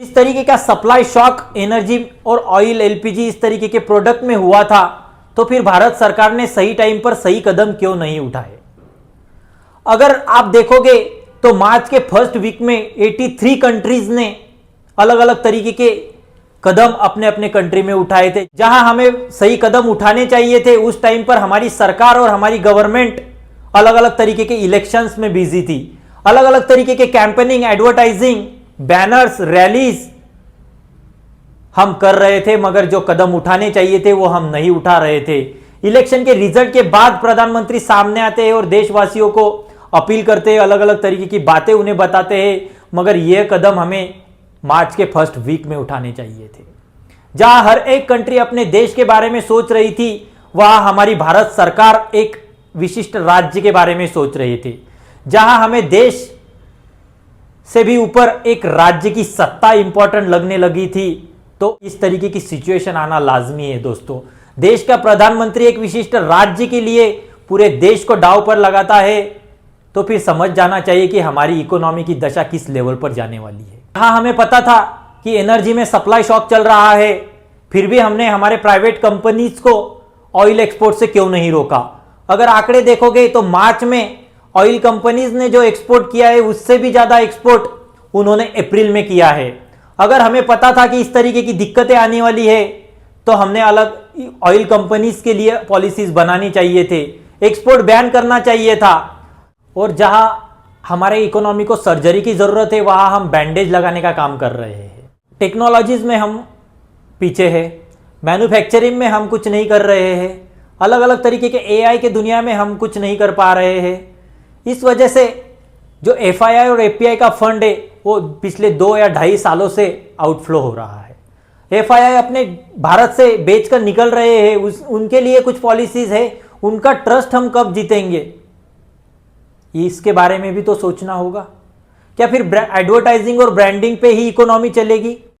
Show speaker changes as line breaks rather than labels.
इस तरीके का सप्लाई शॉक एनर्जी और ऑयल एलपीजी इस तरीके के प्रोडक्ट में हुआ था, तो फिर भारत सरकार ने सही टाइम पर सही कदम क्यों नहीं उठाए? अगर आप देखोगे तो मार्च के फर्स्ट वीक में 83 कंट्रीज ने अलग अलग तरीके के कदम अपने अपने कंट्री में उठाए थे। जहां हमें सही कदम उठाने चाहिए थे, उस टाइम पर हमारी सरकार और हमारी गवर्नमेंट अलग अलग तरीके के इलेक्शंस में बिजी थी। अलग अलग तरीके के कैंपेनिंग, एडवर्टाइजिंग, बैनर्स, रैलीज हम कर रहे थे, मगर जो कदम उठाने चाहिए थे वो हम नहीं उठा रहे थे। इलेक्शन के रिजल्ट के बाद प्रधानमंत्री सामने आते हैं और देशवासियों को अपील करते हैं, अलग अलग तरीके की बातें उन्हें बताते हैं, मगर यह कदम हमें मार्च के फर्स्ट वीक में उठाने चाहिए थे। जहां हर एक कंट्री अपने देश के बारे में सोच रही थी, वहां हमारी भारत सरकार एक विशिष्ट राज्य के बारे में सोच रहे थे। जहां हमें देश से भी ऊपर एक राज्य की सत्ता इंपॉर्टेंट लगने लगी थी, तो इस तरीके की सिचुएशन आना लाजमी है दोस्तों। देश का प्रधानमंत्री एक विशिष्ट राज्य के लिए पूरे देश को दांव पर लगाता है, तो फिर समझ जाना चाहिए कि हमारी इकोनॉमी की दशा किस लेवल पर जाने वाली है। हाँ, हमें पता था कि एनर्जी में सप्लाई शॉक चल रहा है, फिर भी हमने हमारे प्राइवेट कंपनीज को ऑयल एक्सपोर्ट से क्यों नहीं रोका? अगर आंकड़े देखोगे तो मार्च में ऑयल कंपनीज ने जो एक्सपोर्ट किया है, उससे भी ज्यादा एक्सपोर्ट उन्होंने अप्रैल में किया है। अगर हमें पता था कि इस तरीके की दिक्कतें आने वाली है, तो हमने अलग ऑयल कंपनीज के लिए पॉलिसीज बनानी चाहिए थे, एक्सपोर्ट बैन करना चाहिए था। और जहां हमारे इकोनॉमी को सर्जरी की जरूरत है, वहां हम बैंडेज लगाने का काम कर रहे हैं। टेक्नोलॉजीज में हम पीछे हैं, मैन्युफैक्चरिंग में हम कुछ नहीं कर रहे हैं, अलग अलग तरीके के एआई के दुनिया में हम कुछ नहीं कर पा रहे हैं। इस वजह से जो एफआईआई और एपीआई का फंड है, वो पिछले 2 या 2.5 सालों से आउटफ्लो हो रहा है। एफआईआई अपने भारत से बेचकर निकल रहे हैं, उनके लिए कुछ पॉलिसीज है, उनका ट्रस्ट हम कब जीतेंगे, इसके बारे में भी तो सोचना होगा। क्या फिर एडवर्टाइजिंग और ब्रांडिंग पे ही इकोनॉमी चलेगी?